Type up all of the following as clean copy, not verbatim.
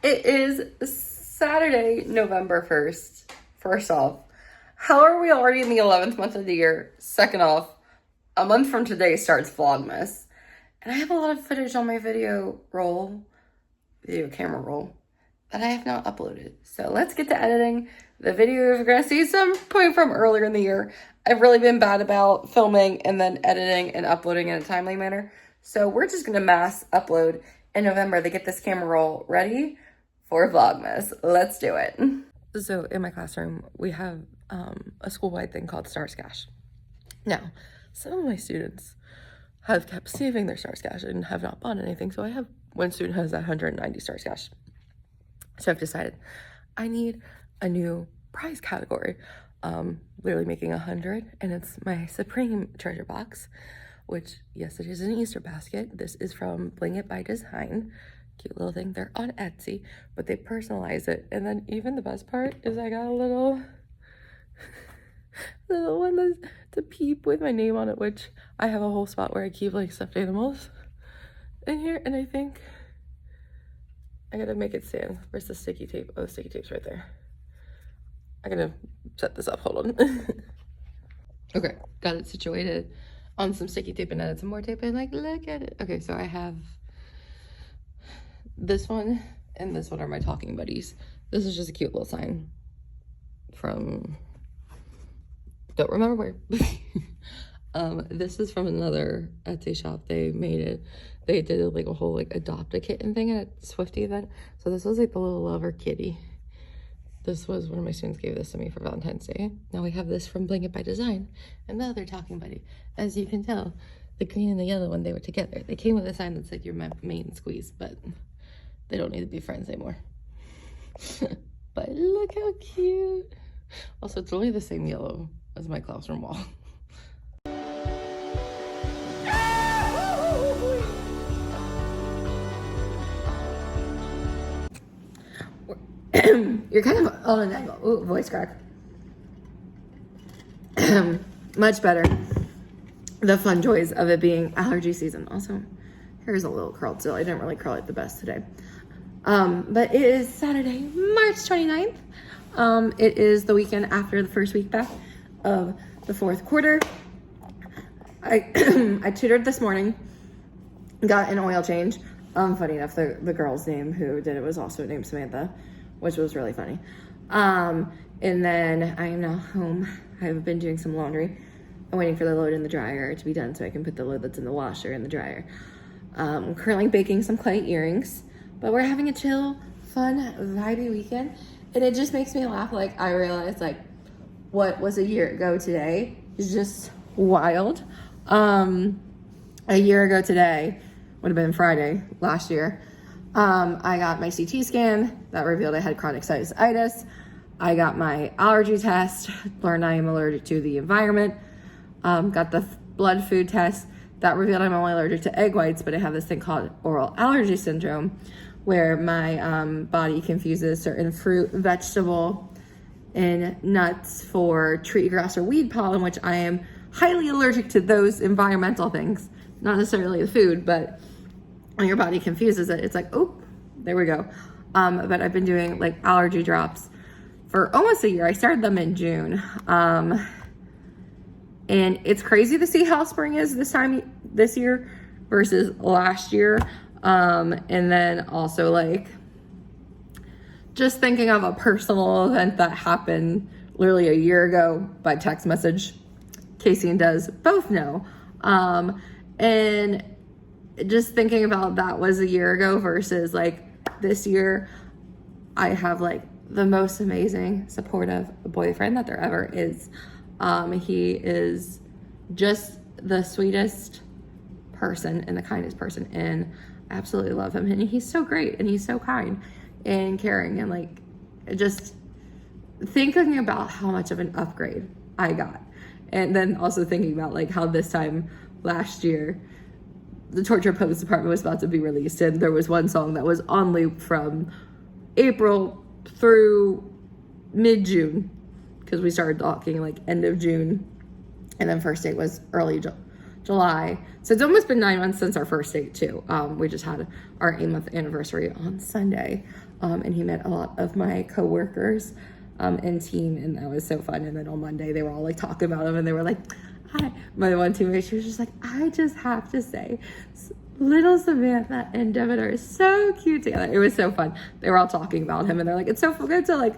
It is Saturday, November 1st. First off, how are we already in the 11th month of the year? Second off, a month from today starts Vlogmas. And I have a lot of footage on my video camera roll, that I have not uploaded. So let's get to editing. The video you're gonna see some point from earlier in the year. I've really been bad about filming and then editing and uploading in a timely manner. So we're just gonna mass upload in November to get this camera roll ready for Vlogmas. Let's do it. So in my classroom, we have a school-wide thing called Stars Cash. Now, some of my students have kept saving their Stars Cash and have not bought anything. So I have one student has 190 Stars Cash. So I've decided I need a new prize category. Literally making 100, and it's my Supreme treasure box, which, yes, it is an Easter basket. This is from Bling It by Design. Cute little thing. They're on Etsy, but they personalize it. And then even the best part is I got a little one that's to peep with my name on it, which I have a whole spot where I keep like stuffed animals in here. And I think I gotta make it stand. Where's the sticky tape? Oh, the sticky tape's right there. I gotta set this up, hold on. Okay, got it situated on some sticky tape and added some more tape and like, look at it. Okay, so I have this one and this one are my talking buddies. This is just a cute little sign from, don't remember where. This is from another Etsy shop. They made it, they did like a whole like adopt a kitten thing at a Swifty event. So this was like the little lover kitty. This was one of my students gave this to me for Valentine's Day. Now we have this from Bling It by Design and the other talking buddy. As you can tell, the green and the yellow one, they were together. They came with a sign that said you're my main squeeze, but they don't need to be friends anymore. But look how cute. Also, it's only the same yellow as my classroom wall. You're kind of on an angle. Ooh, voice crack. Much better. The fun joys of it being allergy season. Also, here's a little curl still. I didn't really curl it the best today. But it is Saturday, March 29th. It is the weekend after the first week back of the fourth quarter. I tutored this morning, got an oil change. Funny enough, the girl's name who did it was also named Samantha, which was really funny. And then I am now home. I've been doing some laundry. I'm waiting for the load in the dryer to be done so I can put the load that's in the washer in the dryer. I'm currently baking some clay earrings, but we're having a chill, fun, vibey weekend. And it just makes me laugh. Like, I realized like what was a year ago today is just wild. A year ago today would have been Friday last year. I got my CT scan that revealed I had chronic sinusitis. I got my allergy test, learned I am allergic to the environment. Got the blood food test that revealed I'm only allergic to egg whites, but I have this thing called oral allergy syndrome, where my body confuses certain fruit, vegetable, and nuts for tree grass or weed pollen, which I am highly allergic to those environmental things, not necessarily the food, but when your body confuses it, it's like, oh, there we go. But I've been doing like allergy drops for almost a year. I started them in June. And it's crazy to see how spring is this year versus last year. And then also like just thinking of a personal event that happened literally a year ago by text message. Casey and Des both know. And just thinking about that was a year ago versus like this year, I have like the most amazing supportive boyfriend that there ever is. He is just the sweetest person and the kindest person, and I absolutely love him. And he's so great and he's so kind and caring, and like just thinking about how much of an upgrade I got. And then also thinking about like how this time last year, the Torture Post Department was about to be released, and there was one song that was on loop from April through mid-June, because we started talking like end of June, and then first date was early July. So it's almost been 9 months since our first date too. We just had our 8-month anniversary on Sunday. and he met a lot of my coworkers and team, and that was so fun. And then on Monday, they were all like talking about him, and they were like, my one teammate, she was just like, I just have to say, little Samantha and Devin are so cute together. It was so fun. They were all talking about him, and they're like, it's so good to like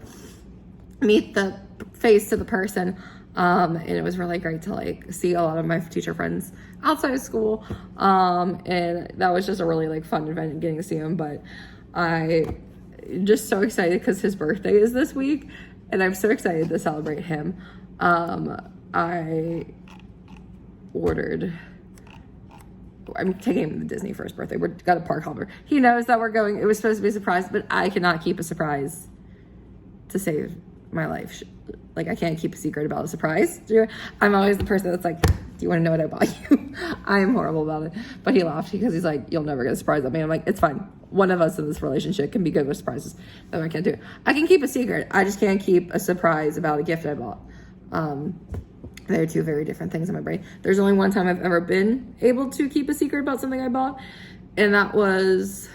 meet the face to the person. And it was really great to like see a lot of my teacher friends outside of school. And that was just a really like fun event getting to see him. But I just so excited because his birthday is this week, and I'm so excited to celebrate him. I'm taking him to Disney for his birthday. We're got a park hopper. He knows that we're going. It was supposed to be a surprise, but I cannot keep a surprise to save my life. Like, I can't keep a secret about a surprise. I'm always the person that's like, do you want to know what I bought you? I am horrible about it. But he laughed because he's like, you'll never get a surprise at me. I'm like, it's fine. One of us in this relationship can be good with surprises. That I can't do. I can keep a secret. I just can't keep a surprise about a gift I bought. They're two very different things in my brain. There's only one time I've ever been able to keep a secret about something I bought, and that was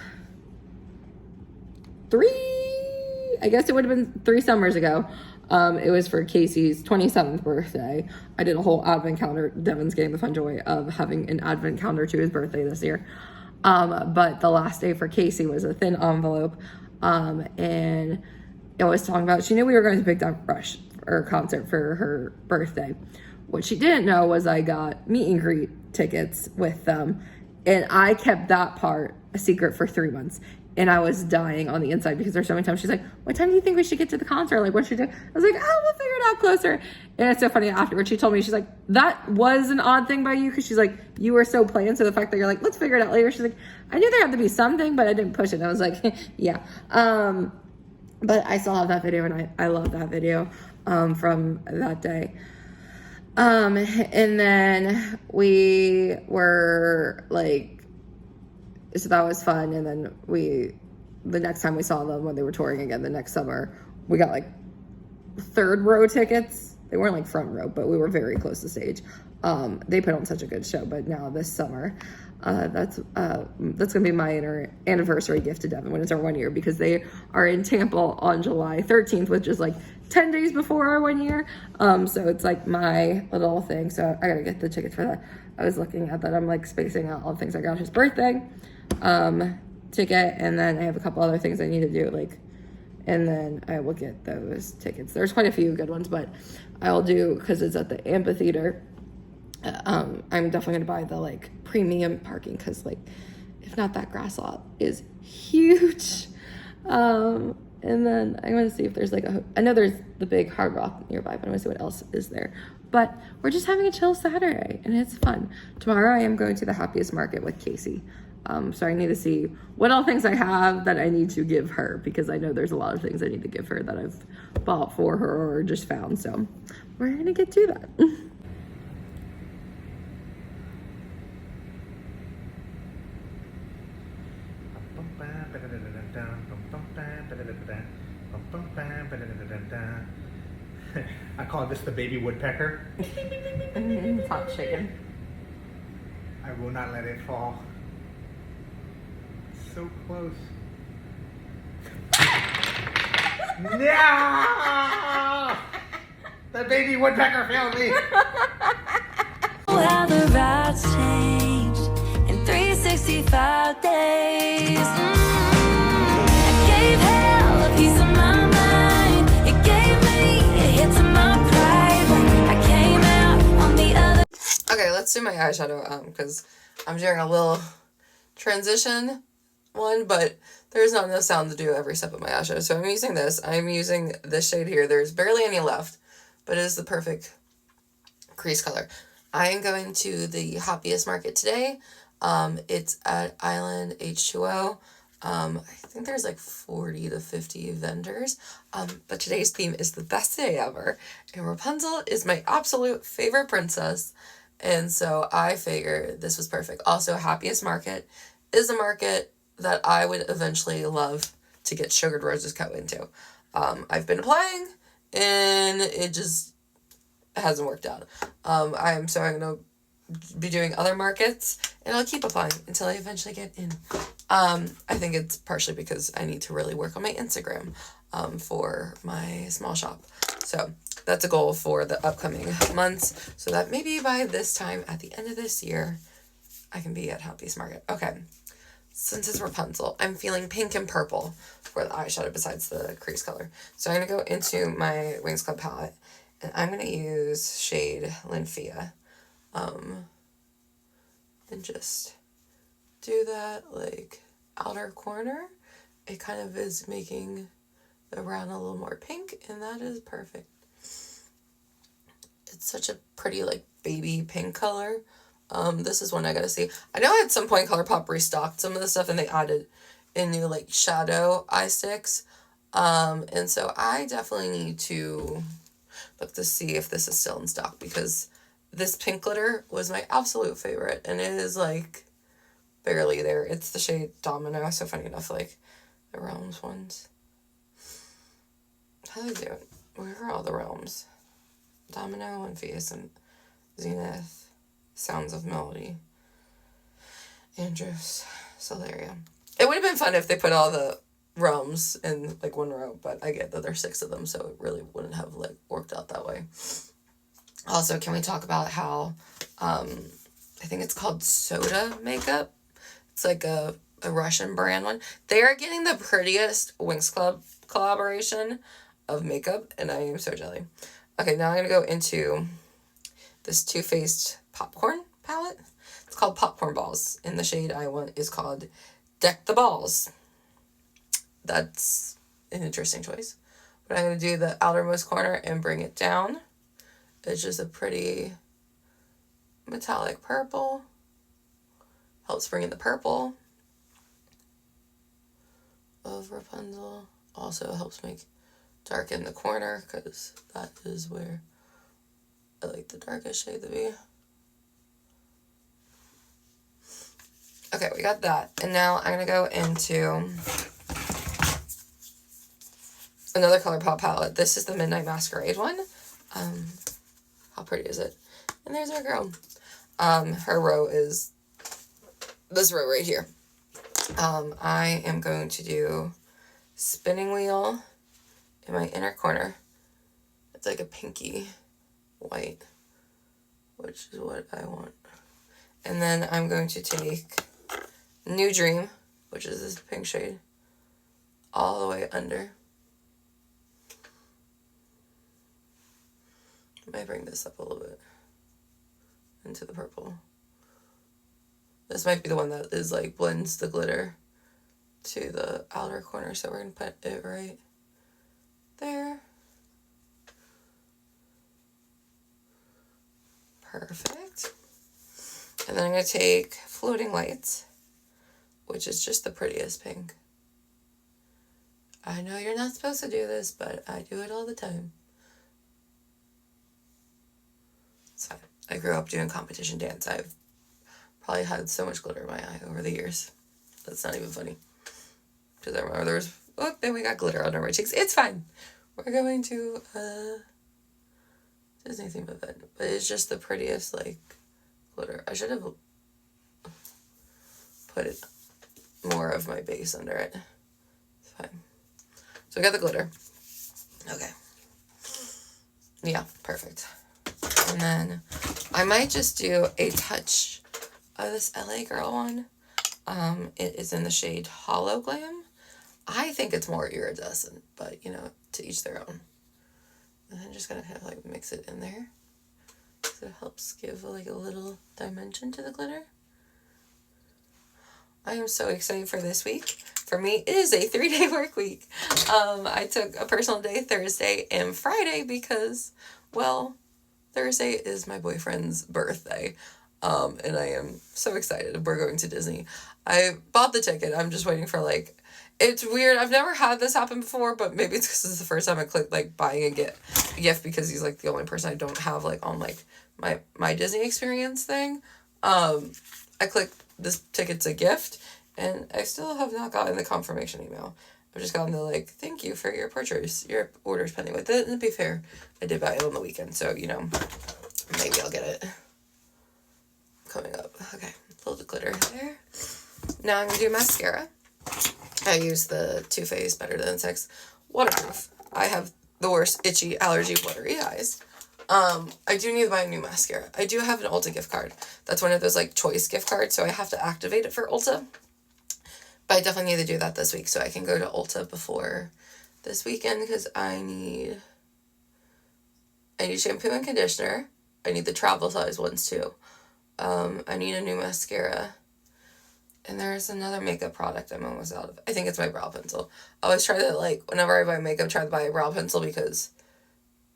I guess it would have been 3 summers ago. It was for Casey's 27th birthday. I did a whole advent calendar. Devin's getting the fun joy of having an advent calendar to his birthday this year. But the last day for Casey was a thin envelope. And it was talking about, she knew we were going to Big Dog Rush or concert for her birthday. What she didn't know was I got meet and greet tickets with them. And I kept that part a secret for 3 months. And I was dying on the inside because there's so many times she's like, what time do you think we should get to the concert? Like, what should we do? I was like, oh, we'll figure it out closer. And it's so funny afterwards. She told me, she's like, that was an odd thing by you. Cause she's like, you were so planned. So the fact that you're like, let's figure it out later. She's like, I knew there had to be something, but I didn't push it. And I was like, yeah. But I still have that video, and I love that video, from that day. And then we were like, so that was fun. And then the next time we saw them when they were touring again the next summer, we got like 3rd row tickets. They weren't like front row, but we were very close to stage. They put on such a good show. But now this summer, that's gonna be my anniversary gift to Devin when it's our 1 year, because they are in Tampa on July 13th, which is like 10 days before our 1 year. So it's like my little thing. So I gotta get the tickets for that. I was looking at that. I'm like spacing out all the things I got his birthday ticket, and then I have a couple other things I need to do, like, and then I will get those tickets. There's quite a few good ones, but I'll do, because it's at the amphitheater. I'm definitely gonna buy the like premium parking, because like, if not, that grass lot is huge. And then I'm gonna see if there's like I know there's the big Hard Rock nearby, but I'm gonna see what else is there. But we're just having a chill Saturday, and it's fun. Tomorrow I am going to the Happiest Market with Casey. So I need to see what all things I have that I need to give her, because I know there's a lot of things I need to give her that I've bought for her or just found. So we're gonna get to that. I call this the baby woodpecker. Hot chicken. I will not let it fall. So close. No! The baby woodpecker failed me. How the routes changed in 365 days. I gave hell a piece of my mind. It gave me a hit to my pride. I came out on the other. Okay, let's do my eyeshadow, because I'm doing a little transition one, but there's not enough sound to do every step of my eyeshadow. So I'm using this. I'm using this shade here. There's barely any left, but it is the perfect crease color. I am going to the Happiest Market today. It's at Island H2O. I think there's like 40 to 50 vendors. But today's theme is the best day ever. And Rapunzel is my absolute favorite princess. And so I figured this was perfect. Also, Happiest Market is a market that I would eventually love to get Sugared Roses Co. into. I've been applying, and it just hasn't worked out. I'm going to be doing other markets, and I'll keep applying until I eventually get in. I think it's partially because I need to really work on my Instagram for my small shop. So that's a goal for the upcoming months, so that maybe by this time at the end of this year, I can be at Happiest Market. Okay, since it's Rapunzel, I'm feeling pink and purple for the eyeshadow besides the crease color. So I'm going to go into my Wings Club palette, and I'm going to use shade Linfia. And just do that, like, outer corner. It kind of is making the brown a little more pink, and that is perfect. It's such a pretty, like, baby pink color. This is one I gotta see. I know at some point ColourPop restocked some of the stuff, and they added in new, like, shadow eye sticks. And so I definitely need to look to see if this is still in stock, because this pink glitter was my absolute favorite, and it is, like, barely there. It's the shade Domino, so funny enough, like, the Realms ones. How do they do it? Where are all the Realms? Domino, Infamous, and Zenith, Sounds of Melody, Andros, Solaria. It would have been fun if they put all the Realms in, like, one row, but I get that there's 6 of them, so it really wouldn't have, like, worked out that way. Also, can we talk about how, I think it's called Soda Makeup? It's like a Russian brand one. They are getting the prettiest Wings Club collaboration of makeup, and I am so jelly. Okay, now I'm going to go into this Too Faced Popcorn palette. It's called Popcorn Balls, and the shade I want is called Deck the Balls. That's an interesting choice. But I'm going to do the outermost corner and bring it down. It's just a pretty metallic purple. Helps bring in the purple of Rapunzel. Also helps make darken the corner, because that is where I like the darkest shade to be. Okay, we got that. And now I'm going to go into another ColourPop palette. This is the Midnight Masquerade one. How pretty is it? And there's our girl. Her row is this row right here. I am going to do Spinning Wheel in my inner corner. It's like a pinky white, which is what I want. And then I'm going to take New Dream, which is this pink shade, all the way under. I might bring this up a little bit into the purple. This might be the one that is, like, blends the glitter to the outer corner, so we're going to put it right there. Perfect. And then I'm going to take Floating Lights, which is just the prettiest pink. I know you're not supposed to do this, but I do it all the time. It's fine. I grew up doing competition dance. I've probably had so much glitter in my eye over the years. That's not even funny. Because I remember there was, oh, then we got glitter on our cheeks. It's fine. We're going to Disney theme event. But it's just the prettiest, like, glitter. I should have put it more of my base under it. It's fine. So we got the glitter. Okay. Yeah, perfect. And then I might just do a touch of this LA Girl one. It is in the shade Hollow Glam. I think it's more iridescent, but, you know, to each their own. And I'm just gonna kind of, like, mix it in there, so it helps give, like, a little dimension to the glitter. I am so excited for this week. For me, it is a 3-day work week. I took a personal day Thursday and Friday because, well, Thursday is my boyfriend's birthday. And I am so excited. We're going to Disney. I bought the ticket. I'm just waiting for, like, it's weird. I've never had this happen before, but maybe it's because it's the first time I clicked, like, buying a gift because he's, like, the only person I don't have, like, on, like, my Disney experience thing. I clicked this ticket's a gift, and I still have not gotten the confirmation email. I've just gotten the, like, thank you for your purchase. Your order's pending with it. And to be fair, I did buy it on the weekend, so, you know, maybe I'll get it coming up. Okay, a little glitter there. Now I'm going to do mascara. I use the Too Faced Better Than Sex waterproof. I have the worst itchy, allergy, watery eyes. I do need to buy a new mascara. I do have an Ulta gift card. That's one of those like choice gift cards, so I have to activate it for Ulta. But I definitely need to do that this week so I can go to Ulta before this weekend because I need shampoo and conditioner. I need the travel size ones too. I need a new mascara. And there's another makeup product I'm almost out of. I think it's my brow pencil. I always try to, like, whenever I buy makeup, try to buy a brow pencil because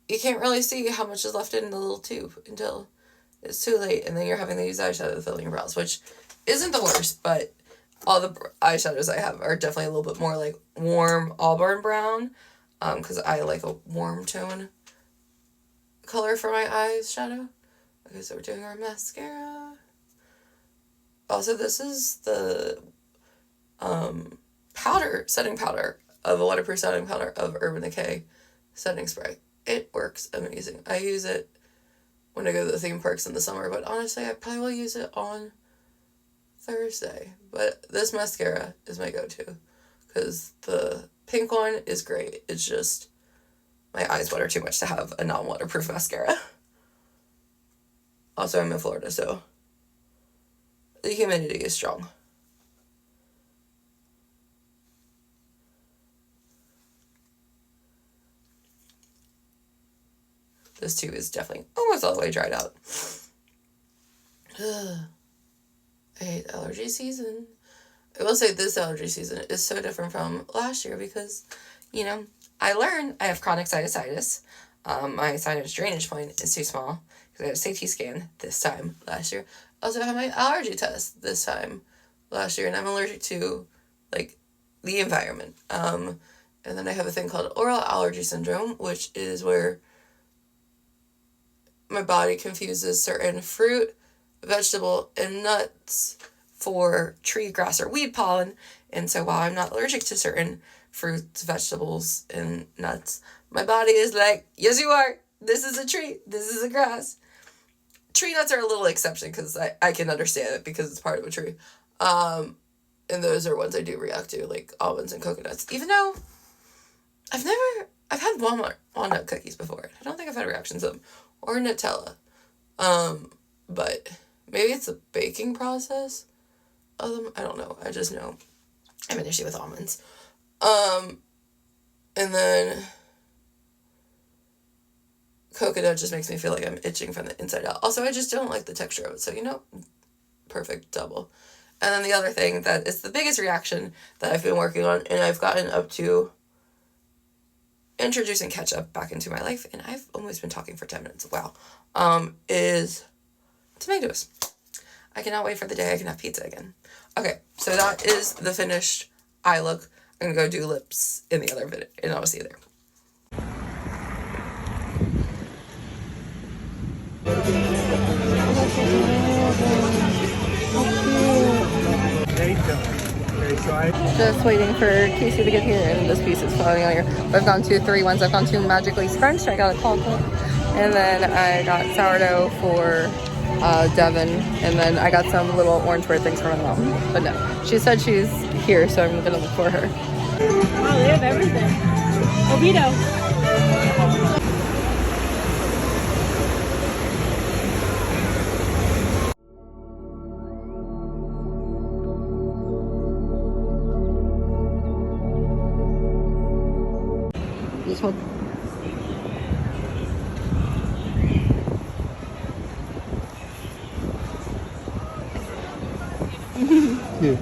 you can't really see how much is left in the little tube until it's too late. And then you're having to use eyeshadow to fill in your brows, which isn't the worst, but all the eyeshadows I have are definitely a little bit more, like, warm auburn brown. Because I like a warm tone color for my eyeshadow. Okay, so we're doing our mascara. Also, this is the setting powder of a waterproof setting powder of Urban Decay setting spray. It works amazing. I use it when I go to the theme parks in the summer, but honestly, I probably will use it on Thursday. But this mascara is my go-to because the pink one is great. It's just my eyes water too much to have a non-waterproof mascara. Also, I'm in Florida, so the humidity is strong. This tube is definitely almost all the way dried out. I hate allergy season. I will say this allergy season is so different from last year because, you know, I learned I have chronic sinusitis. My sinus drainage point is too small because I had a CT scan this time last year. I also had my allergy test this time last year, and I'm allergic to, like, the environment. And then I have a thing called oral allergy syndrome, which is where my body confuses certain fruit, vegetable, and nuts for tree, grass, or weed pollen. And so while I'm not allergic to certain fruits, vegetables, and nuts, my body is like, yes, you are. This is a tree. This is a grass. Tree nuts are a little exception because I can understand it because it's part of a tree. And those are ones I do react to, like almonds and coconuts. Even though I've had walnut cookies before. I don't think I've had reactions to them. Or Nutella. But maybe it's the baking process of them. I don't know. I just know I have an issue with almonds. And then coconut just makes me feel like I'm itching from the inside out. Also, I just don't like the texture of it. So, you know, perfect double. And then the other thing that is the biggest reaction that I've been working on, and I've gotten up to introducing ketchup back into my life, and I've almost been talking for 10 minutes. Wow. Is tomatoes. I cannot wait for the day I can have pizza again. Okay, so that is the finished eye look. I'm gonna go do lips in the other video, and I'll see you there. There you go. Okay, so Just waiting for Casey to get here, and this piece is falling out here. But I've gone to 3 ones. I've gone to Magically Scrunched. I got a chocolate, and then I got sourdough for Devin, and then I got some little orange bird things for my mom. But no, she said she's here, so I'm gonna look for her. Oh, they have everything. Oviedo. This one. Cute.